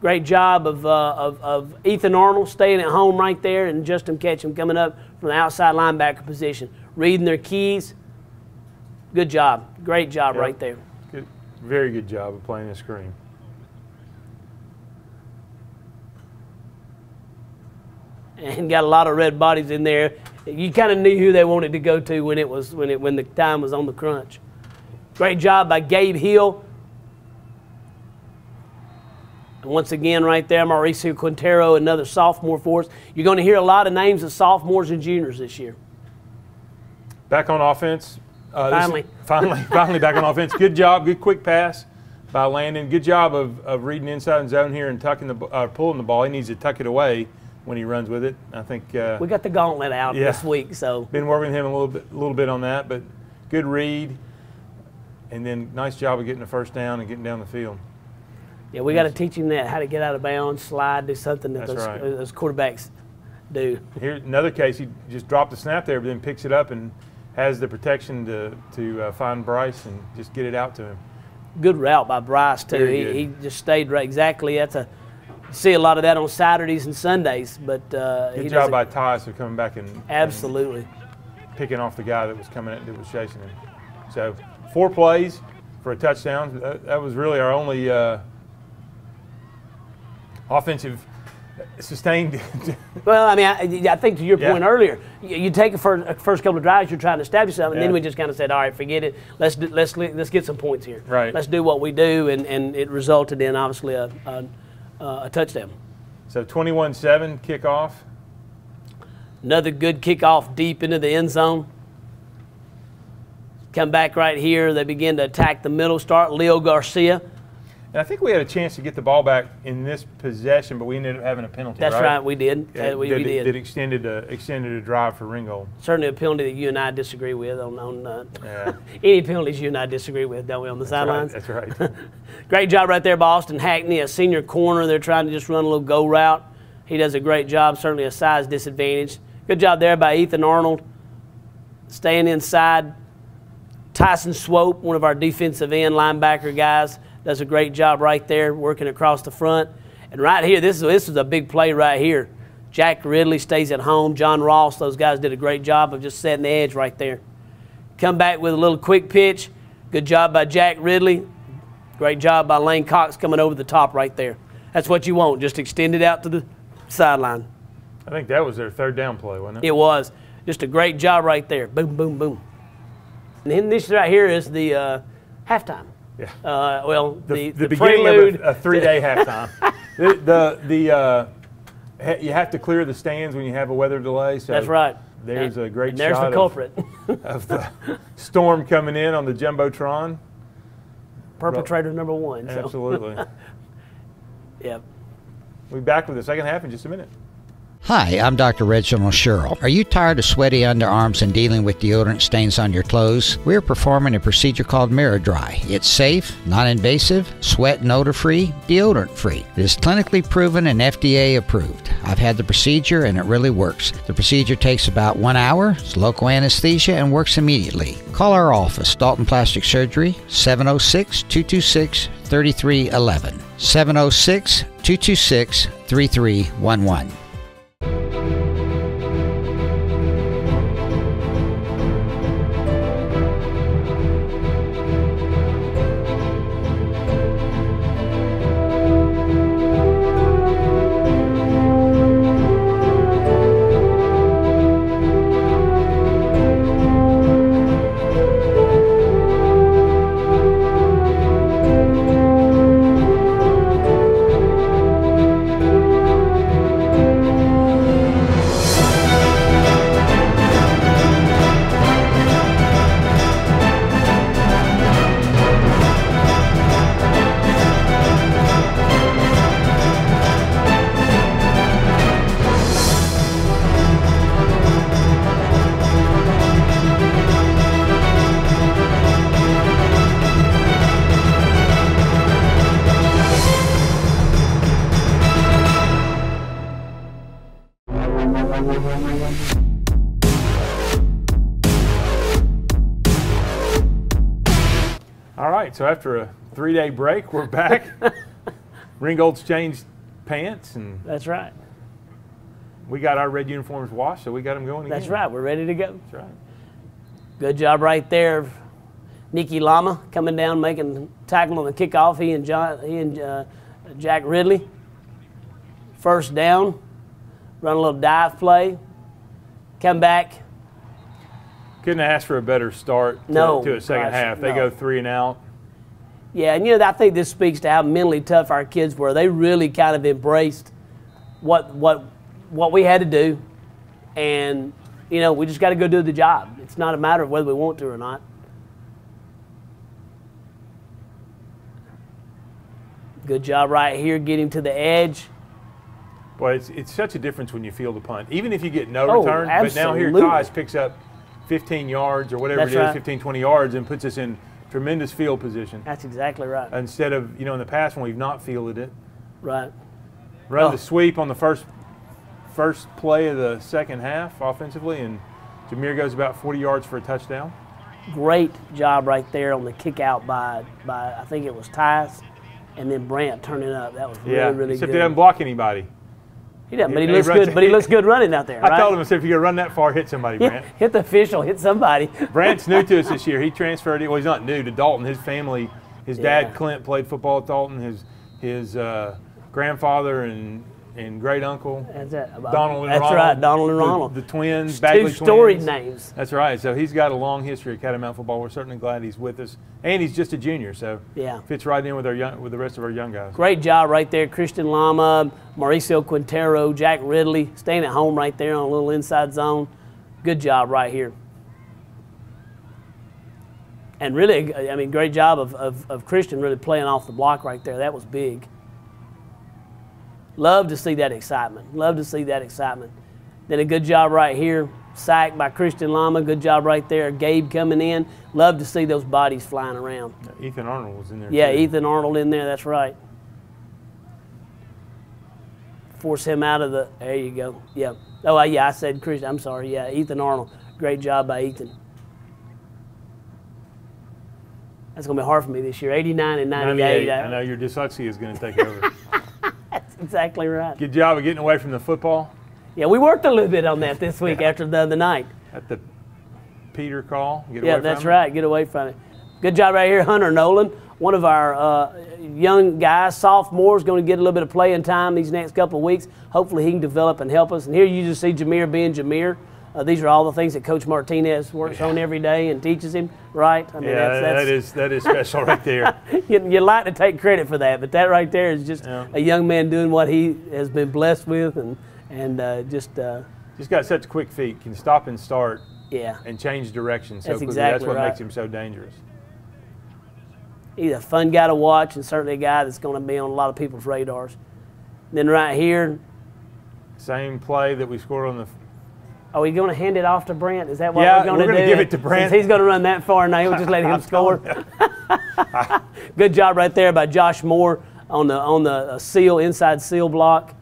Great job of Ethan Arnold staying at home right there, and Justin Ketchum coming up from the outside linebacker position, reading their keys. Good job. Great job right there. Good, very good job of playing the screen. And got a lot of red bodies in there. You kind of knew who they wanted to go to when the time was on the crunch. Great job by Gabe Hill. And once again, right there, Mauricio Quintero, another sophomore for us. You're going to hear a lot of names of sophomores and juniors this year. Back on offense. Finally back on offense. Good job, good quick pass by Landon. Good job of reading inside zone here and pulling the ball. He needs to tuck it away when he runs with it. I think we got the gauntlet out this week, so been working with him a little bit on that, but good read, and then nice job of getting the first down and getting down the field. Yeah, we got to teach him how to get out of bounds, slide, do something that those quarterbacks do. Here's another case. He just dropped the snap there, but then picks it up and has the protection to find Bryce and just get it out to him. Good route by Bryce too. He just stayed right exactly. See a lot of that on Saturdays and Sundays, but good job by Tyus for coming back and absolutely picking off the guy that was that was chasing him. So 4 plays for a touchdown. That was really our only offensive sustained. Well, I mean, I think to your point earlier, you take a first couple of drives, you're trying to establish something, and then we just kind of said, all right, forget it. Let's get some points here. Right. Let's do what we do, and it resulted in obviously a touchdown. So 21-7 kickoff. Another good kickoff deep into the end zone. Come back right here. They begin to attack the middle. Start Leo Garcia. And I think we had a chance to get the ball back in this possession, but we ended up having a penalty. That's right, we did. We did. That extended a drive for Ringgold. Certainly a penalty that you and I disagree with on any penalties you and I disagree with, don't we, on the sidelines? That's right. Great job right there by Austin Hackney, a senior corner. They're trying to just run a little go route. He does a great job, certainly a size disadvantage. Good job there by Ethan Arnold, staying inside. Tyson Swope, one of our defensive end linebacker guys, does a great job right there, working across the front. And right here, this is a big play right here. Jack Ridley stays at home. John Ross, those guys did a great job of just setting the edge right there. Come back with a little quick pitch. Good job by Jack Ridley. Great job by Lane Cox coming over the top right there. That's what you want, just extend it out to the sideline. I think that was their third down play, wasn't it? It was. Just a great job right there. Boom, boom, boom. And then this right here is the halftime. Yeah. The beginning prelude. of a 3-day halftime. You have to clear the stands when you have a weather delay. So that's right. There's a great there's shot the culprit. of the storm coming in on the Jumbotron. Perpetrator number 1. So. Absolutely. Yep. We'll be back with the second half in just a minute. Hi, I'm Dr. Reginald Sherrill. Are you tired of sweaty underarms and dealing with deodorant stains on your clothes? We're performing a procedure called Mora Dry. It's safe, non-invasive, sweat and odor-free, deodorant-free. It is clinically proven and FDA approved. I've had the procedure and it really works. The procedure takes about 1 hour, it's local anesthesia, and works immediately. Call our office, Dalton Plastic Surgery, 706-226-3311. 706-226-3311. All right, so after a 3-day break, we're back. Ringgold's changed pants, and that's right. We got our red uniforms washed, so we got them going again. That's right. We're ready to go. That's right. Good job right there. Nicky Lama coming down, making tackle on the kickoff. He and Jack Ridley. First down. Run a little dive play. Come back. Couldn't ask for a better start to a second half. They go 3 and out. Yeah, and I think this speaks to how mentally tough our kids were. They really kind of embraced what we had to do, and You know, we just got to go do the job. It's not a matter of whether we want to or not. Good job right here, getting to the edge. Boy, it's such a difference when you field a punt. Even if you get no return, absolutely. But now here Tyus picks up 15 yards or whatever it is, 15, 20 yards, and puts us in tremendous field position. That's exactly right. Instead of, in the past when we've not fielded it. Right. Run the sweep on the first play of the second half offensively, and Jahmyr goes about 40 yards for a touchdown. Great job right there on the kick out by I think it was Tyus, and then Brant turning up. That was really, really except good. he doesn't block anybody. He doesn't, but he looks good. But he looks good running out there. I told him, I said, if you're gonna run that far, hit somebody, Brant. Hit the official, hit somebody. Brant's new to us this year. He transferred. Well, he's not new to Dalton. His family, his dad Clint played football at Dalton. His grandfather and great uncle. That's it. Donald and That's Ronald. right, Donald and Ronald. The twins, Two Bagley storied twins. names. That's right. So he's got a long history at Catamount Football. We're certainly glad he's with us, and he's just a junior, so fits right in with with the rest of our young guys. Great job right there, Christian Lama, Mauricio Quintero, Jack Ridley, staying at home right there on a little inside zone. Good job right here. And really, I mean, great job of Christian really playing off the block right there. That was big. Love to see that excitement. Love to see that excitement. Then a good job right here. Sack by Christian Lama. Good job right there. Gabe coming in. Love to see those bodies flying around. Ethan Arnold was in there. Yeah, too. Ethan Arnold in there. That's right. Force him out of the. There you go. Yeah. Oh, yeah. I said Christian. I'm sorry. Yeah, Ethan Arnold. Great job by Ethan. That's going to be hard for me this year. 89 and 98. I know your dyslexia is going to take over. That's exactly right. Good job of getting away from the football. Yeah, we worked a little bit on that this week after the other night. At the Peter call. Get yeah, away that's from right. Get away from it. Good job right here, Hunter Nolan. One of our young guys, sophomore, is going to get a little bit of playing time these next couple of weeks. Hopefully he can develop and help us. And here you just see Jahmyr being Jahmyr. These are all the things that Coach Martinez works on every day and teaches him, right? I mean, that is special right there. You like to take credit for that, but that right there is just a young man doing what he has been blessed with, and just got such quick feet. Can stop and start. Yeah. And change direction so That's quickly. Exactly That's what right. makes him so dangerous. He's a fun guy to watch, and certainly a guy that's going to be on a lot of people's radars. And then right here, same play that we scored on the. Are we going to hand it off to Brant? Is that what we're going to do? We're going to give it to Brant. Since he's going to run that far now, we'll just let him score. Good job right there by Josh Moore on the seal, inside seal block.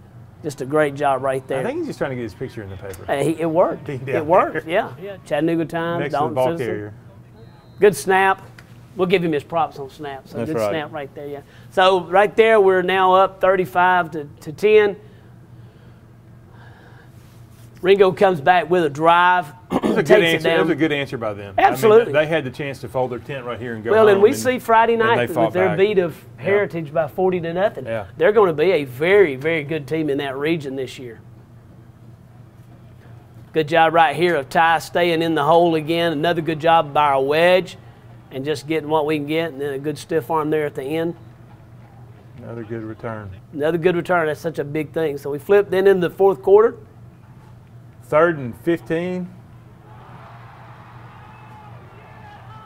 Just a great job right there. I think he's just trying to get his picture in the paper. It worked. It worked, yeah. Chattanooga Times. Next to the ball carrier. Good snap. We'll give him his props on snap. So That's good right. snap right there, yeah. So right there, we're now up 35 to 10. Ringgold comes back with a drive. It was a good answer. It was a good answer by them. Absolutely. I mean, they had the chance to fold their tent right here and go well, home. And we see Friday night with their back. beat of Heritage by 40-0. Yeah. They're going to be a very, very good team in that region this year. Good job right here of Ty staying in the hole again. Another good job by our wedge and just getting what we can get, and then a good stiff arm there at the end. Another good return. Another good return. That's such a big thing. So we flip then in the fourth quarter. 3rd and 15.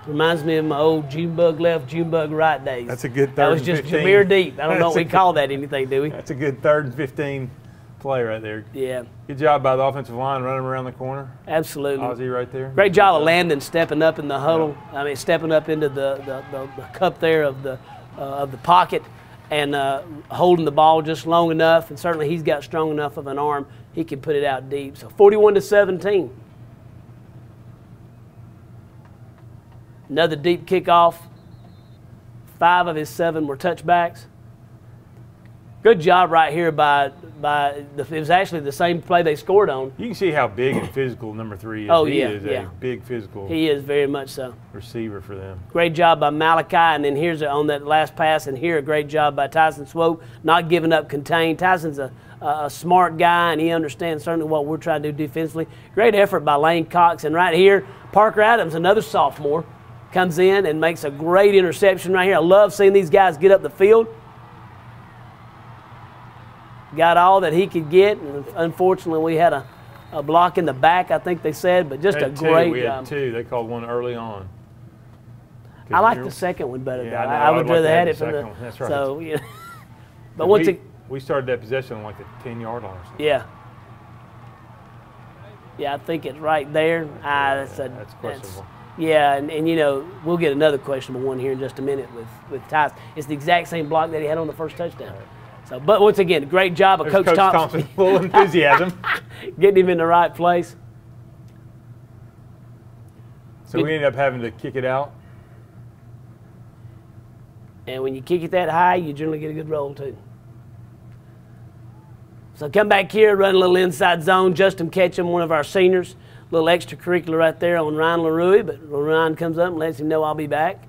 Reminds me of my old June bug left, June bug right days. That's a good 3rd That was just 15. Jahmyr deep. I don't know if we call that anything, do we? That's a good 3rd and 15 play right there. Yeah. Good job by the offensive line running around the corner. Absolutely. Ozzie right there. Great job of Landon stepping up in the huddle. I mean, stepping up into the cup there of the pocket and holding the ball just long enough. And certainly he's got strong enough of an arm. He can put it out deep. So 41-17. Another deep kickoff. 5 of his 7 were touchbacks. Good job right here by it was actually the same play they scored on. You can see how big and physical number 3 is. Oh, he yeah, is yeah. a big physical. He is very much so. Receiver for them. Great job by Malachi, and then here's on that last pass, and here a great job by Tyson Swope, not giving up contained. Tyson's a smart guy, and he understands certainly what we're trying to do defensively. Great effort by Lane Cox, and right here, Parker Adams, another sophomore, comes in and makes a great interception right here. I love seeing these guys get up the field. Got all that he could get, and unfortunately we had a a block in the back, I think they said, but just a great We had two. They called one early on. I like the second one better. Yeah, I would rather had it from the. That's right. So, yeah. But once we started that possession on like the 10-yard line. Yeah. Yeah, I think it's right there. That's questionable. Yeah, and you know, we'll get another questionable one here in just a minute with Tyson. It's the exact same block that he had on the first touchdown. So, but once again, great job of Coach Thompson. Full enthusiasm. Getting him in the right place. So we ended up having to kick it out. And when you kick it that high, you generally get a good roll too. So come back here, run a little inside zone. Justin Ketchum, one of our seniors. A little extracurricular right there on Ryan LaRue, but Ryan comes up and lets him know I'll be back.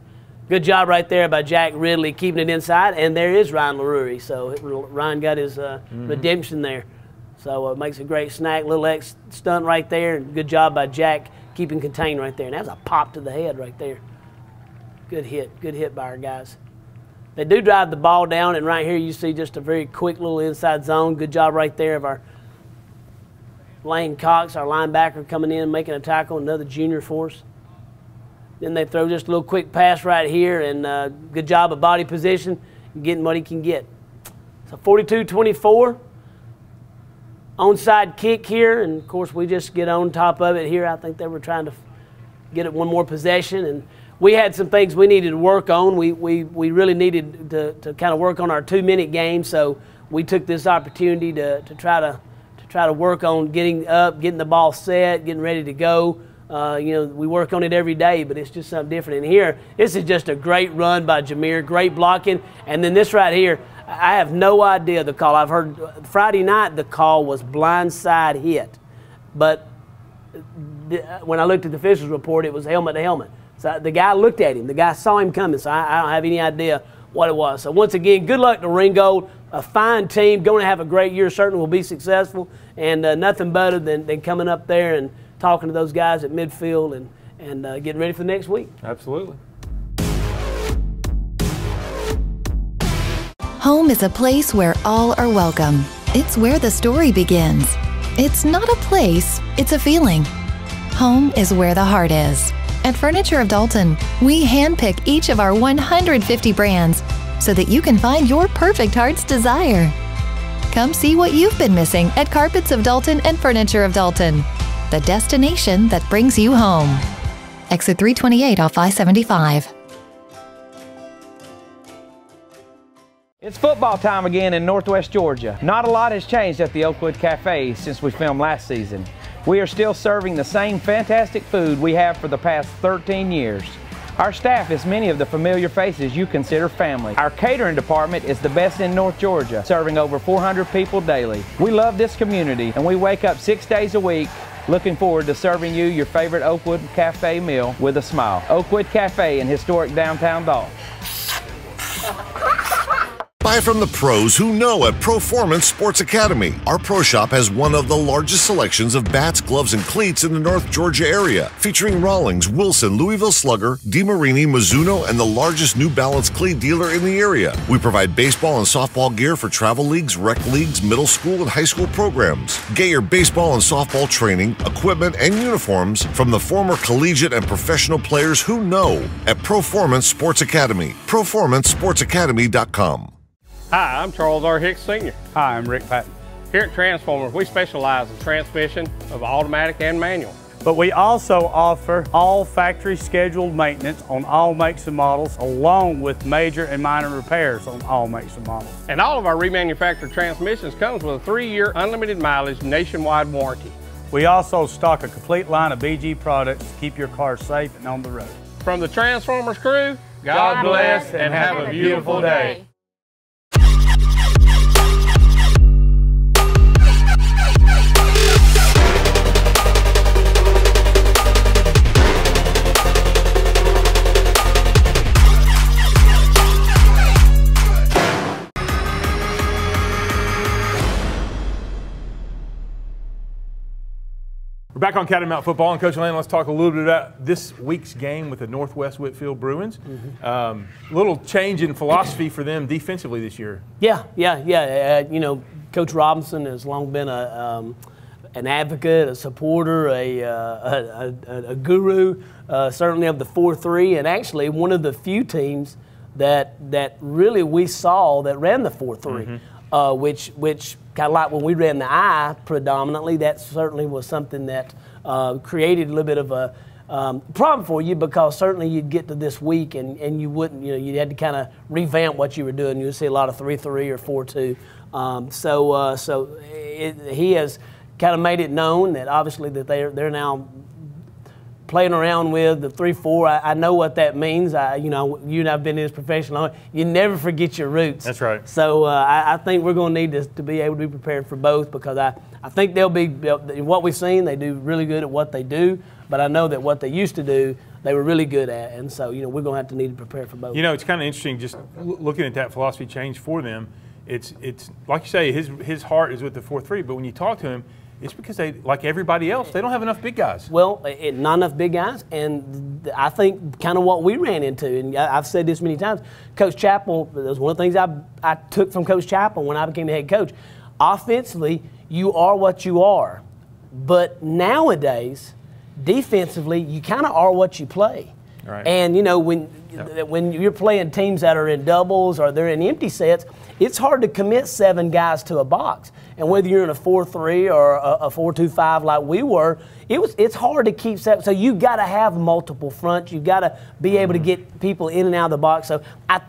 Good job right there by Jack Ridley keeping it inside, and there is Ryan LaRue. So Ryan got his redemption there. So it makes a great snack, little X stunt right there, and good job by Jack keeping contained right there. And that was a pop to the head right there. Good hit by our guys. They do drive the ball down, and right here you see just a very quick little inside zone. Good job right there of our Lane Cox, our linebacker, coming in, making a tackle, another junior for us. Then they throw just a little quick pass right here, and good job of body position, getting what he can get. So 42-24, onside kick here, and of course we just get on top of it here. I think they were trying to get it one more possession, and we had some things we needed to work on. We really needed to kind of work on our 2-minute game, so we took this opportunity to try to work on getting up, getting the ball set, getting ready to go. You know, we work on it every day, but it's just something different. And here, this is just a great run by Jahmyr, great blocking. And then this right here, I have no idea the call. I've heard Friday night the call was blindside hit, but when I looked at the officials report, it was helmet to helmet. So the guy looked at him. The guy saw him coming, so I don't have any idea what it was. So once again, good luck to Ringgold. A fine team, going to have a great year, certainly will be successful, and nothing better than coming up there and talking to those guys at midfield and getting ready for the next week. Absolutely. Home is a place where all are welcome. It's where the story begins. It's not a place, it's a feeling. Home is where the heart is. At Furniture of Dalton, we handpick each of our 150 brands so that you can find your perfect heart's desire. Come see what you've been missing at Carpets of Dalton and Furniture of Dalton, the destination that brings you home. Exit 328 off I-75. It's football time again in Northwest Georgia. Not a lot has changed at the Oakwood Cafe since we filmed last season. We are still serving the same fantastic food we have for the past 13 years. Our staff is many of the familiar faces you consider family. Our catering department is the best in North Georgia, serving over 400 people daily. We love this community, and we wake up 6 days a week looking forward to serving you your favorite Oakwood Cafe meal with a smile. Oakwood Cafe in historic downtown Dalton. Buy from the pros who know at Proformance Sports Academy. Our pro shop has one of the largest selections of bats, gloves, and cleats in the North Georgia area, featuring Rawlings, Wilson, Louisville Slugger, DeMarini, Mizuno, and the largest New Balance cleat dealer in the area. We provide baseball and softball gear for travel leagues, rec leagues, middle school, and high school programs. Get your baseball and softball training, equipment, and uniforms from the former collegiate and professional players who know at Proformance Sports Academy. ProformanceSportsAcademy.com. Hi, I'm Charles R. Hicks Sr. Hi, I'm Rick Patton. Here at Transformers, we specialize in transmission of automatic and manual. But we also offer all factory scheduled maintenance on all makes and models, along with major and minor repairs on all makes and models. And all of our remanufactured transmissions comes with a 3-year unlimited mileage nationwide warranty. We also stock a complete line of BG products to keep your car safe and on the road. From the Transformers crew, God bless and have a beautiful day. We're back on Catamount Football, and Coach Lane, let's talk a little bit about this week's game with the Northwest Whitfield Bruins. Little change in philosophy for them defensively this year. Yeah. You know, Coach Robinson has long been an advocate, a supporter, a guru, certainly of the 4-3, and actually one of the few teams that really we saw that ran the 4-3, which kind of like when we ran the I predominantly, that certainly was something that created a little bit of a problem for you, because certainly you'd get to this week and you wouldn't, you had to kind of revamp what you were doing. You would see a lot of 3-3 or 4-2. So he has kind of made it known that obviously that they're now playing around with the 3-4. I know what that means. You and I've been in this profession long. You never forget your roots. That's right. So I think we're going to need to be able to be prepared for both, because I think they'll be, what we've seen, they do really good at what they do, but I know that what they used to do, they were really good at, and so we're going to need to prepare for both. It's kind of interesting just looking at that philosophy change for them. It's like you say, his heart is with the 4-3, but when you talk to him, it's because they, like everybody else, they don't have enough big guys. Well, not enough big guys, and I think kind of what we ran into, and I've said this many times, Coach Chappell, that was one of the things I took from Coach Chappell when I became the head coach. Offensively, you are what you are, but nowadays, defensively, you kind of are what you play. Right. And when you're playing teams that are in doubles or they're in empty sets, it's hard to commit 7 guys to a box. And whether you're in a 4-3 or a 4-2-5 like we were, it's hard to keep that. So you got to have multiple fronts. You got to be able to get people in and out of the box. So I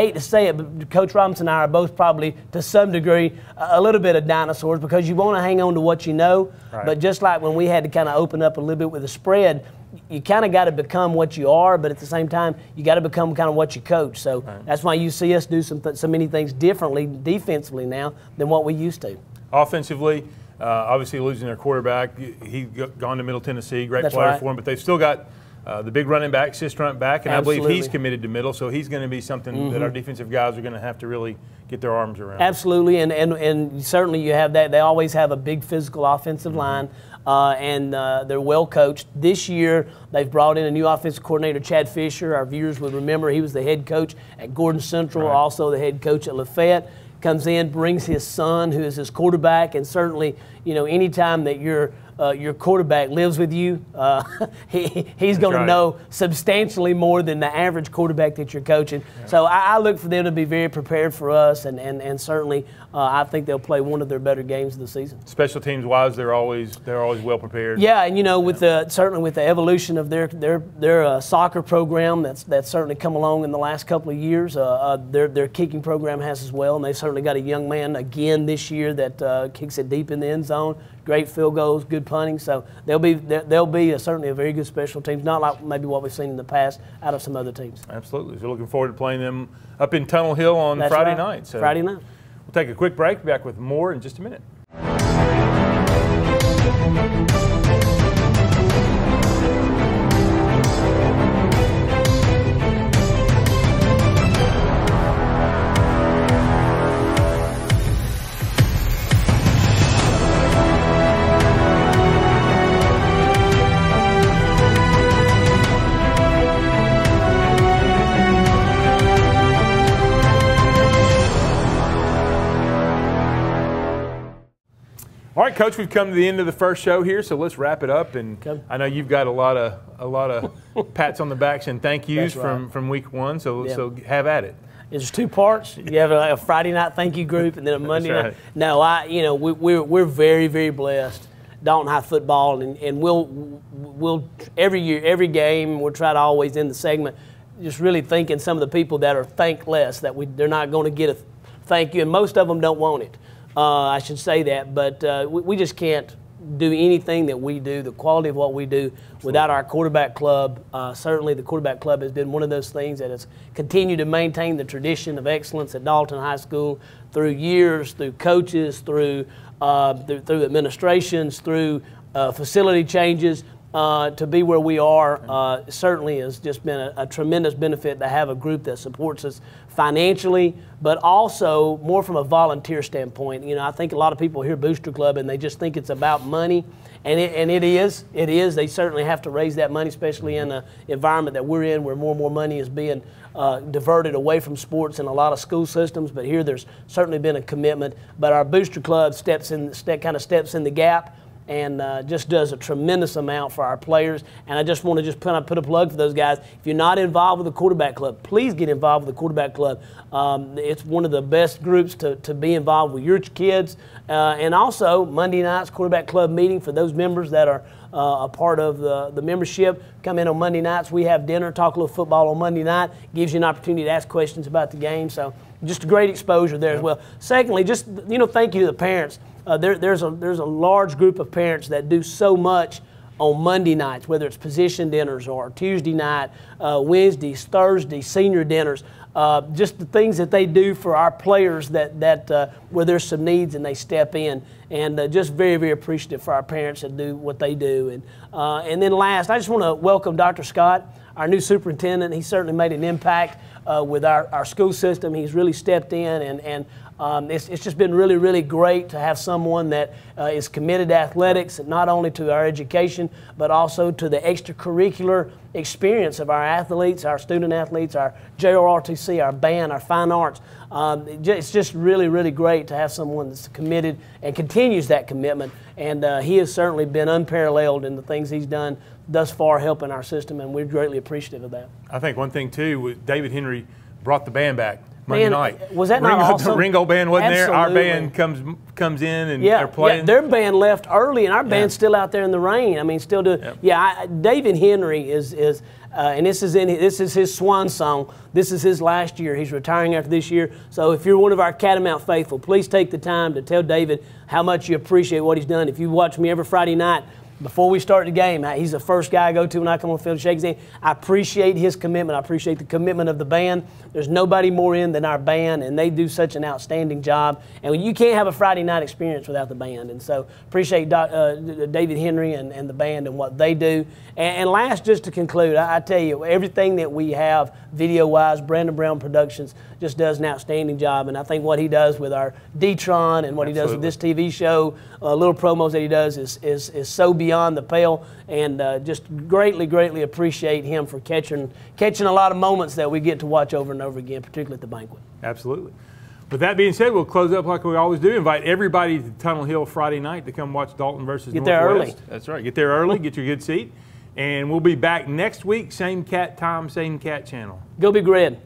hate to say it, but Coach Robinson and I are both probably, to some degree, a little bit of dinosaurs, because you want to hang on to what you know. Right. But just like when we had to kind of open up a little bit with the spread, you kind of got to become what you are, but at the same time, you got to become kind of what you coach. So that's why you see us do so many things differently defensively now than what we used to. Offensively, obviously losing their quarterback, he's gone to Middle Tennessee, great player for him, but they've still got the big running back, Sistrunk back, and I believe he's committed to middle, so he's going to be something that our defensive guys are going to have to really get their arms around. Absolutely, and certainly you have that. They always have a big physical offensive line, and they're well coached. This year, they've brought in a new offensive coordinator, Chad Fisher. Our viewers would remember he was the head coach at Gordon Central, also the head coach at Lafayette. Comes in, brings his son, who is his quarterback, and certainly, anytime that your quarterback lives with you, he's going to know substantially more than the average quarterback that you're coaching. Yeah. So I look for them to be very prepared for us, and certainly I think they'll play one of their better games of the season. Special teams wise, they're always well prepared. Yeah, and with certainly with the evolution of their soccer program, that's certainly come along in the last couple of years. Their kicking program has as well, and they've certainly got a young man again this year that kicks it deep in the end zone. Great field goals, good punting. So they'll be certainly a very good special teams, not like maybe what we've seen in the past out of some other teams. Absolutely. So looking forward to playing them up in Tunnel Hill on Friday night. So Friday night. We'll take a quick break. Be back with more in just a minute. All right, Coach, we've come to the end of the first show here, so let's wrap it up. And I know you've got a lot of pats on the backs and thank yous from week one, so have at it. There's 2 parts. You have a Friday night thank you group and then a Monday night. No, we're very, very blessed. Dalton High football, and we'll every year, every game, we'll try to always end the segment just really thanking some of the people that are thankless, that they're not going to get a thank you, and most of them don't want it. I should say that, but we just can't do anything that we do, the quality of what we do, without our quarterback club. Certainly the quarterback club has been one of those things that has continued to maintain the tradition of excellence at Dalton High School through years, through coaches, through administrations, through facility changes. to be where we are certainly has just been a tremendous benefit to have a group that supports us financially, but also more from a volunteer standpoint. You know, I think a lot of people hear Booster Club and they just think it's about money, and it is. It is. They certainly have to raise that money, especially in the environment that we're in, where more and more money is being diverted away from sports in a lot of school systems. But here, there's certainly been a commitment. But our Booster Club kind of steps in the gap, and just does a tremendous amount for our players. And I just want to put a plug for those guys. If you're not involved with the quarterback club, please get involved with the quarterback club. It's one of the best groups to be involved with your kids. And also, Monday night's quarterback club meeting for those members that are a part of the membership. Come in on Monday nights. We have dinner, talk a little football on Monday night. Gives you an opportunity to ask questions about the game. So just a great exposure there as well. Secondly, just, you know, thank you to the parents. There's a large group of parents that do so much on Monday nights, whether it's position dinners or Tuesday night, Wednesdays, Thursdays, senior dinners. Just the things that they do for our players that where there's some needs and they step in, and just very, very appreciative for our parents that do what they do. And then last, I just want to welcome Dr. Scott, our new superintendent. He certainly made an impact with our school system. He's really stepped in, and it's just been really, really great to have someone that is committed to athletics, and not only to our education, but also to the extracurricular experience of our athletes, our student athletes, our JROTC, our band, our fine arts. It's just really, really great to have someone that's committed and continues that commitment. And he has certainly been unparalleled in the things he's done thus far helping our system, and we're greatly appreciative of that. I think one thing, too, was David Henry brought the band back Monday night. Was that not awesome? The Ringgold band wasn't Absolutely. there. Our band comes in and they're playing. Yeah, their band left early, and our band's still out there in the rain. I mean, still doing. Yep. Yeah, David Henry is and this is his swan song. This is his last year. He's retiring after this year. So if you're one of our Catamount faithful, please take the time to tell David how much you appreciate what he's done. If you watch me every Friday night, before we start the game, he's the first guy I go to when I come on the field and shake his hand. I appreciate his commitment. I appreciate the commitment of the band. There's nobody more in than our band, and they do such an outstanding job. And you can't have a Friday night experience without the band. And so appreciate David Henry and the band and what they do. And last, just to conclude, I tell you, everything that we have video-wise, Brandon Brown Productions just does an outstanding job. And I think what he does with our D-Tron and what he does with this TV show, little promos that he does is so beyond the pale, and just greatly, greatly appreciate him for catching a lot of moments that we get to watch over and over again, particularly at the banquet. Absolutely. With that being said, we'll close up like we always do. Invite everybody to Tunnel Hill Friday night to come watch Dalton versus Northwest. Get there early. That's right. Get there early. Get your good seat. And we'll be back next week, same cat time, same cat channel. Go Big Red.